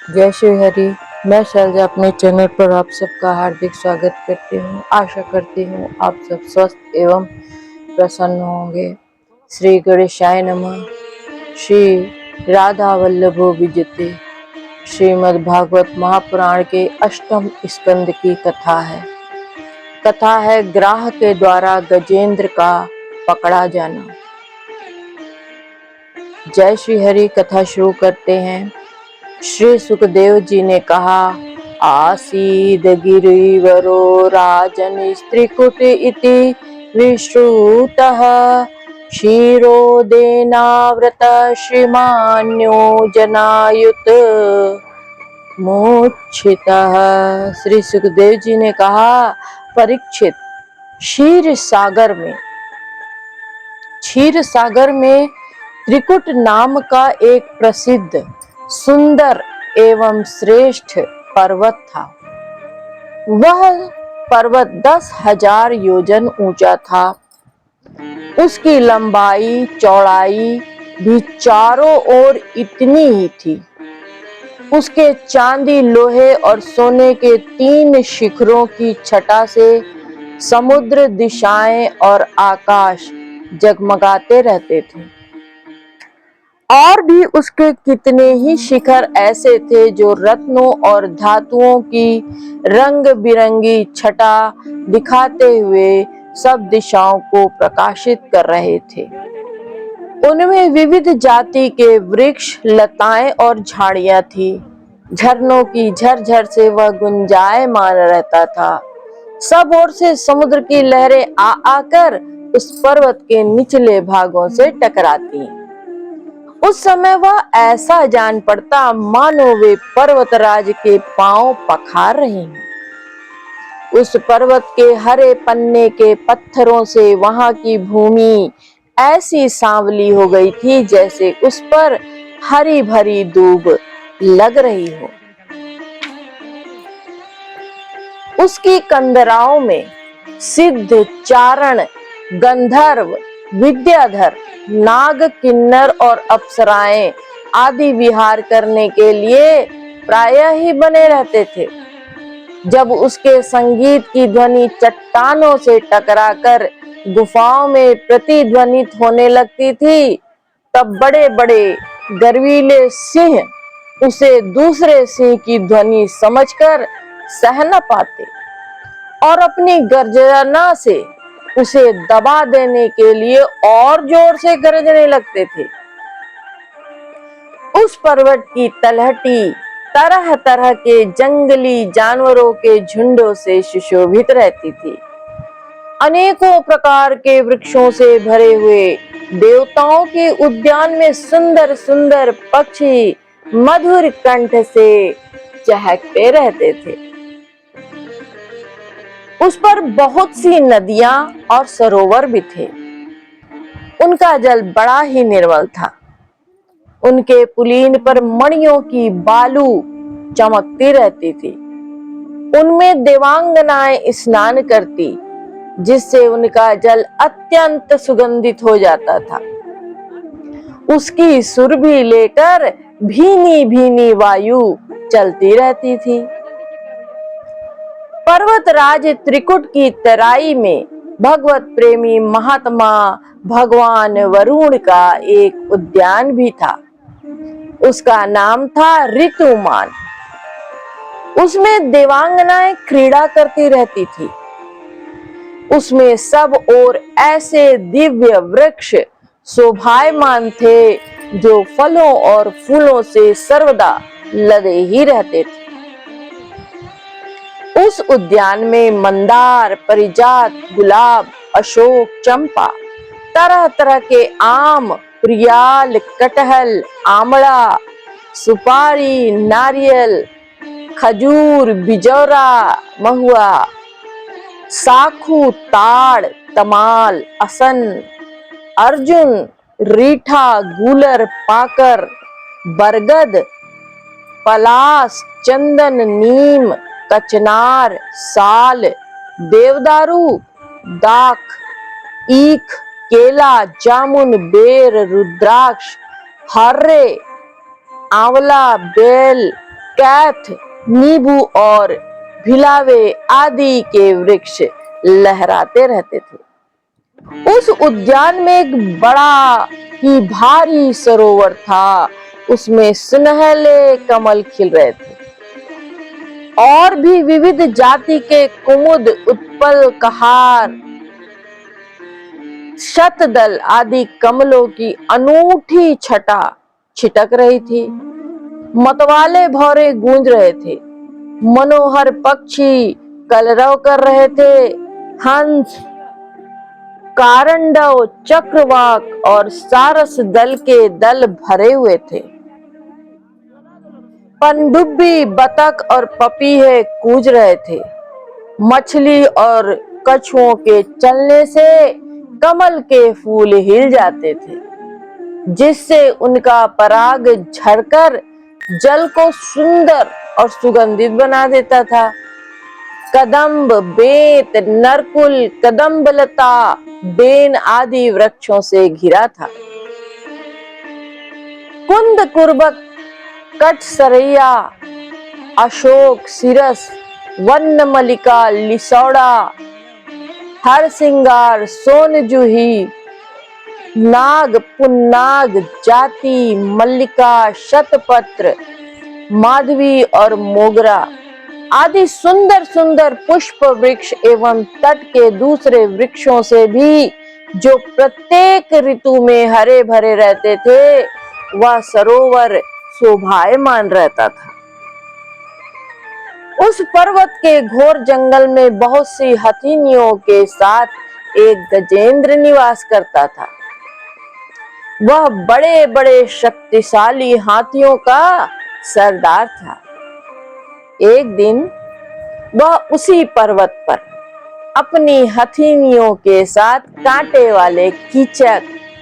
जय श्री हरि। मैं शैलजा अपने चैनल पर आप सबका हार्दिक स्वागत करती हूँ। आशा करती हूँ आप सब स्वस्थ एवं प्रसन्न होंगे। श्री गणेशाय नमः। श्री राधा वल्लभो विजयते श्रीमद् भागवत महापुराण के अष्टम स्कंद की कथा है। कथा है ग्राह के द्वारा गजेंद्र का पकड़ा जाना। जय श्री हरि। कथा शुरू करते हैं। श्री सुखदेव जी ने कहा, आसीद गिरिवरो राजन स्त्रीकुट इति विश्रुतः क्षीरोदेनावृत श्रीमान्यो जनायुत मूर्छितः। श्री सुखदेव जी ने कहा, परीक्षित, क्षीर सागर में त्रिकुट नाम का एक प्रसिद्ध सुंदर एवं श्रेष्ठ पर्वत था। वह पर्वत 10,000 योजन ऊंचा था। उसकी लंबाई चौड़ाई भी चारों ओर इतनी ही थी। उसके चांदी, लोहे और सोने के 3 शिखरों की छटा से समुद्र, दिशाएं और आकाश जगमगाते रहते थे। और भी उसके कितने ही शिखर ऐसे थे जो रत्नों और धातुओं की रंग बिरंगी छटा दिखाते हुए सब दिशाओं को प्रकाशित कर रहे थे। उनमें विविध जाति के वृक्ष, लताएं और झाड़ियां थी। झरनों की झरझर से वह गुंजायमान रहता था। सब ओर से समुद्र की लहरें आ आकर उस पर्वत के निचले भागों से टकराती। उस समय वह ऐसा जान पड़ता मानो वे पर्वतराज के पांव पखार रहे हैं। उस पर्वत के हरे पन्ने के पत्थरों से वहां की भूमि ऐसी सांवली हो गई थी जैसे उस पर हरी भरी दूब लग रही हो। उसकी कंदराओं में सिद्ध, चारण, गंधर्व, विद्याधर, नाग, किन्नर और अप्सराएं आदि विहार करने के लिए प्रायः ही बने रहते थे। जब उसके संगीत की ध्वनि चट्टानों से टकराकर गुफाओं में प्रतिध्वनित होने लगती थी, तब बड़े बड़े गर्वीले सिंह उसे दूसरे सिंह की ध्वनि समझकर सह न पाते और अपनी गर्जना से उसे दबा देने के लिए और जोर से गरजने लगते थे। उस पर्वत की तलहटी तरह तरह के जंगली जानवरों के झुंडों से सुशोभित रहती थी। अनेकों प्रकार के वृक्षों से भरे हुए देवताओं के उद्यान में सुंदर सुंदर पक्षी मधुर कंठ से चहकते रहते थे। उस पर बहुत सी नदियां और सरोवर भी थे। उनका जल बड़ा ही निर्मल था। उनके पुलीन पर मणियों की बालू चमकती रहती थी। उनमें देवांगनाएं स्नान करती, जिससे उनका जल अत्यंत सुगंधित हो जाता था। उसकी सुरभि लेकर भीनी भीनी वायु चलती रहती थी। पर्वतराज त्रिकुट की तराई में भगवत प्रेमी महात्मा भगवान वरुण का एक उद्यान भी था। उसका नाम था ऋतुमान। उसमें देवांगनाएं क्रीड़ा करती रहती थी। उसमें सब ओर ऐसे दिव्य वृक्ष शोभायमान थे जो फलों और फूलों से सर्वदा लदे ही रहते थे। उस उद्यान में मंदार, परिजात, गुलाब, अशोक, चंपा, तरह तरह के आम, प्रियाल, कटहल, आमला, सुपारी, नारियल, खजूर, बिजौरा, महुआ, साखू, ताड़, तमाल, असन, अर्जुन, रीठा, गूलर, पाकर, बरगद, पलास, चंदन, नीम, कचनार, साल, देवदारू, दाख, ईख, केला, जामुन, बेर, रुद्राक्ष, हर्रे, आंवला, बेल, कैथ, नींबू और भिलावे आदि के वृक्ष लहराते रहते थे। उस उद्यान में एक बड़ा ही भारी सरोवर था। उसमें सुनहले कमल खिल रहे थे और भी विविध जाति के कुमुद, उत्पल, कहार, शतदल आदि कमलों की अनूठी छटा छिटक रही थी। मतवाले भौरे गूंज रहे थे, मनोहर पक्षी कलरव कर रहे थे। हंस, कारंडव, चक्रवाक और सारस दल के दल भरे हुए थे। पनडुब्बी, बतख और पपीहे कूज रहे थे। मछली और कछुओं के चलने से कमल के फूल हिल जाते थे, जिससे उनका पराग झरकर जल को सुंदर और सुगंधित बना देता था। कदम्ब, बेत, नरकुल, कदम्बलता, बेन आदि वृक्षों से घिरा था। कुंद, कुर्बक, कट सरैया, अशोक, सिरस, वन्न मल्लिका, लिसौड़ा, हरसिंगार, सोनजूही, नाग, पुन्नाग, जाति, मल्लिका, शतपत्र, माधवी और मोगरा आदि सुंदर सुंदर पुष्प वृक्ष एवं तट के दूसरे वृक्षों से भी, जो प्रत्येक ऋतु में हरे भरे रहते थे, वह सरोवर शोभायमान रहता था। उस पर्वत के घोर जंगल में बहुत सी हथिनियों के साथ एक गजेंद्र निवास करता था। वह बड़े बड़े शक्तिशाली हाथियों का सरदार था। एक दिन वह उसी पर्वत पर अपनी हथिनियों के साथ कांटे वाले कीचक,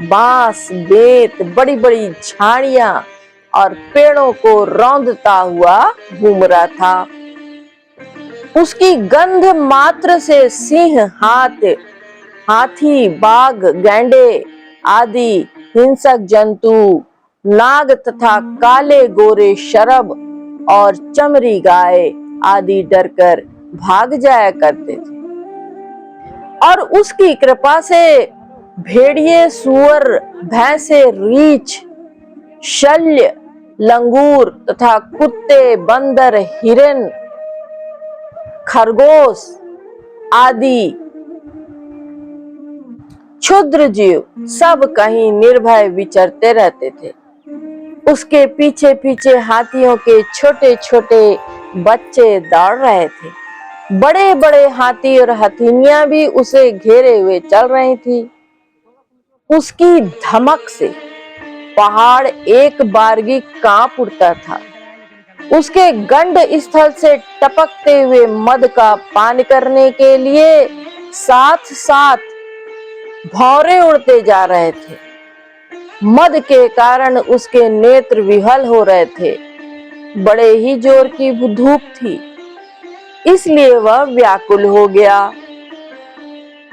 बांस, बेत, बड़ी बड़ी झाड़ियां और पेड़ों को रौंदता हुआ घूम रहा था। उसकी गंध मात्र से सिंह, हाथी, बाघ, गैंडे आदि हिंसक जंतु, नाग तथा काले गोरे शरभ और चमरी गाय आदि डरकर भाग जाया करते थे। और उसकी कृपा से भेड़िए, सुअर, भैंसे, रीछ, शल्य, लंगूर तथा कुत्ते, बंदर, हिरन, खरगोश आदि क्षुद्र जीव सब कहीं निर्भय विचरते रहते थे। उसके पीछे पीछे हाथियों के छोटे छोटे बच्चे दौड़ रहे थे। बड़े बड़े हाथी और हथिनियां भी उसे घेरे हुए चल रही थी। उसकी धमक से पहाड़ एक बारगी कांप उठता था। उसके गंड स्थल से टपकते हुए मद का पान करने के लिए साथ साथ भौरे उड़ते जा रहे थे। मद के कारण उसके नेत्र विहल हो रहे थे। बड़े ही जोर की धूप थी, इसलिए वह व्याकुल हो गया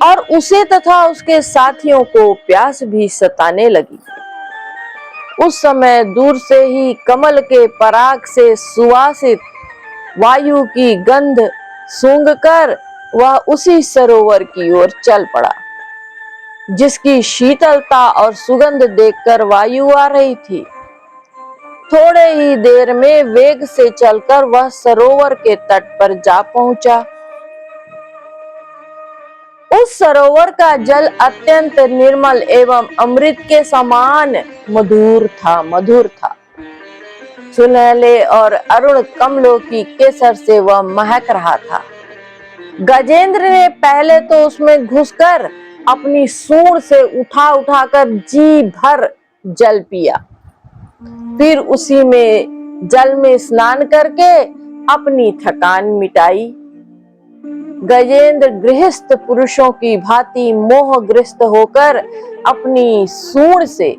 और उसे तथा उसके साथियों को प्यास भी सताने लगी। उस समय दूर से ही कमल के पराग से सुवासित वायु की गंध सूंघकर वह उसी सरोवर की ओर चल पड़ा, जिसकी शीतलता और सुगंध देखकर वायु आ रही थी। थोड़े ही देर में वेग से चलकर वह सरोवर के तट पर जा पहुंचा। उस सरोवर का जल अत्यंत निर्मल एवं अमृत के समान मधुर था। सुनहले और अरुण कमलों की केसर से वह महक रहा था। गजेंद्र ने पहले तो उसमें घुसकर अपनी सूंड से उठा उठाकर जी भर जल पिया। फिर उसी में जल में स्नान करके अपनी थकान मिटाई। गजेंद्र गृहस्थ पुरुषों की भांति मोहग्रस्त होकर अपनी सूंड से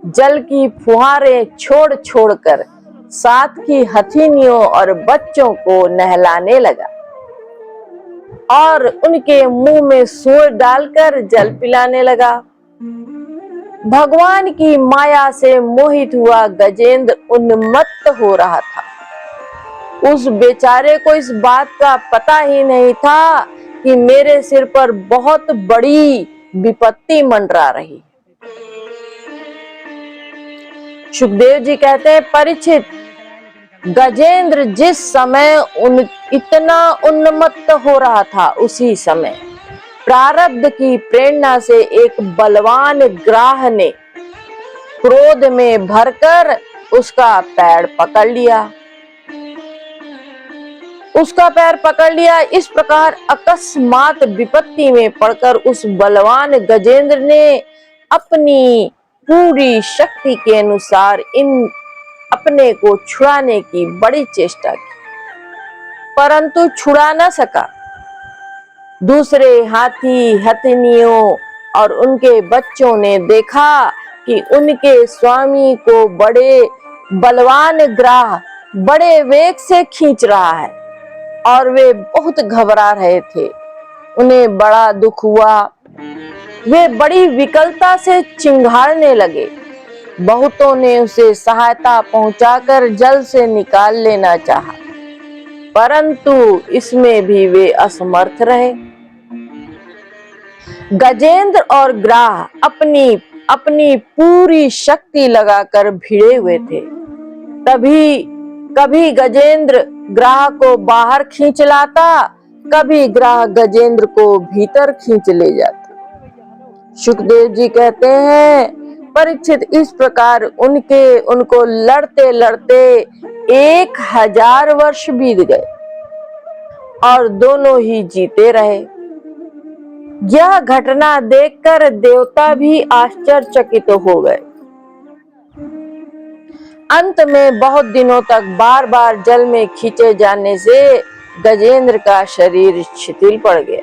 जल की फुहारें छोड़ छोड़कर साथ की हथिनियों और बच्चों को नहलाने लगा और उनके मुंह में सूंड डालकर जल पिलाने लगा। भगवान की माया से मोहित हुआ गजेंद्र उन्मत्त हो रहा था। उस बेचारे को इस बात का पता ही नहीं था कि मेरे सिर पर बहुत बड़ी विपत्ति मंडरा रही। सुखदेव जी कहते हैं, परीक्षित, गजेंद्र जिस समय इतना उन्मत्त हो रहा था, उसी समय प्रारब्ध की प्रेरणा से एक बलवान ग्राह ने क्रोध में भरकर उसका पैर पकड़ लिया। इस प्रकार अकस्मात विपत्ति में पड़कर उस बलवान गजेंद्र ने अपनी पूरी शक्ति के अनुसार अपने को छुड़ाने की बड़ी चेष्टा की, परंतु छुड़ा न सका। दूसरे हाथी हथिनियों और उनके बच्चों ने देखा कि उनके स्वामी को बड़े बलवान ग्राह बड़े वेग से खींच रहा है और वे बहुत घबरा रहे थे। उन्हें बड़ा दुख हुआ। वे बड़ी विकलता से चिंघाड़ने लगे। बहुतों ने उसे सहायता पहुंचाकर जल से निकाल लेना चाहा, परंतु इसमें भी वे असमर्थ रहे। गजेंद्र और ग्राह अपनी पूरी शक्ति लगाकर भिड़े हुए थे। तभी कभी गजेंद्र ग्राह को बाहर खींच लाता, कभी ग्राह गजेंद्र को भीतर खींच ले जाता। सुखदेव जी कहते हैं, परीक्षित, इस प्रकार उनको लड़ते लड़ते 1000 वर्ष बीत गए और दोनों ही जीते रहे। यह घटना देखकर देवता भी आश्चर्यचकित हो गए। अंत में बहुत दिनों तक बार बार जल में खींचे जाने से गजेंद्र का शरीर शिथिल पड़ गया।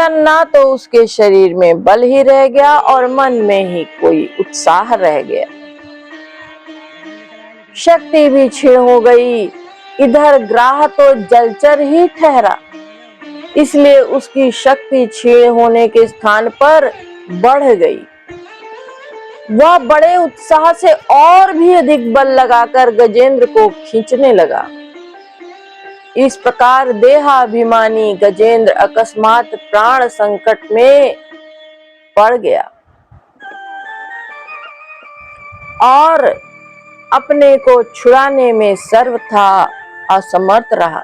ना तो उसके शरीर में बल ही रह गया और मन में ही कोई उत्साह रह गया। शक्ति भी क्षीण हो गई। इधर ग्राह तो जलचर ही ठहरा, इसलिए उसकी शक्ति क्षीण होने के स्थान पर बढ़ गई। वह बड़े उत्साह से और भी अधिक बल लगाकर गजेंद्र को खींचने लगा। इस प्रकार देहाभिमानी गजेंद्र अकस्मात प्राण संकट में पड़ गया और अपने को छुड़ाने में सर्वथा असमर्थ रहा।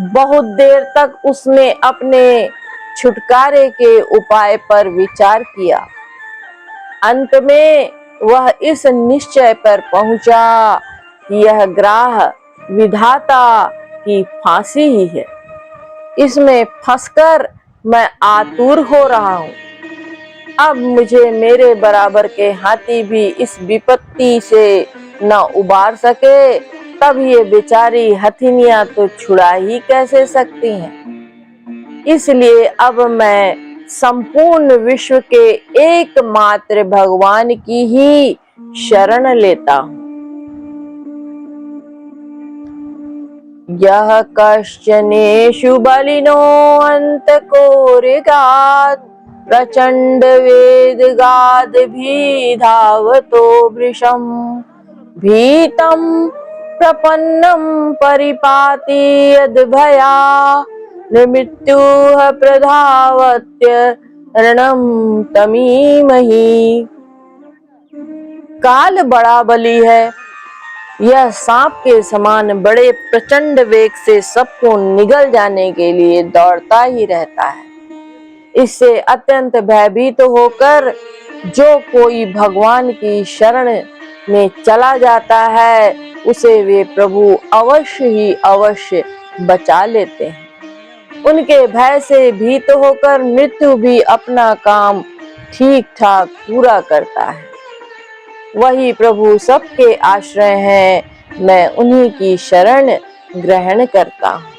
बहुत देर तक उसने अपने छुटकारे के उपाय पर विचार किया। अंत में वह इस निश्चय पर पहुंचा कि यह ग्राह विधाता की फांसी ही है। इसमें फंसकर मैं आतुर हो रहा हूं। अब मुझे मेरे बराबर के हाथी भी इस विपत्ति से न उबार सके, तब ये बेचारी हथिनियां तो छुड़ा ही कैसे सकती हैं। इसलिए अब मैं संपूर्ण विश्व के एकमात्र भगवान की ही शरण लेता हूं। यह कश्चनेषु बलिनो अंतकोरिगात् प्रचंड वेदगाद भी धावतो वृषम् भीतं प्रपन्नं परिपाति यद्भया मृत्युः प्रधावत्य रणं तमीमहि। काल बड़ा बली है। यह सांप के समान बड़े प्रचंड वेग से सबको निगल जाने के लिए दौड़ता ही रहता है। इससे अत्यंत भयभीत होकर जो कोई भगवान की शरण में चला जाता है, उसे वे प्रभु अवश्य बचा लेते हैं। उनके भय से भीत होकर मृत्यु भी अपना काम ठीक ठाक पूरा करता है। वही प्रभु सबके आश्रय हैं। मैं उन्हीं की शरण ग्रहण करता हूँ।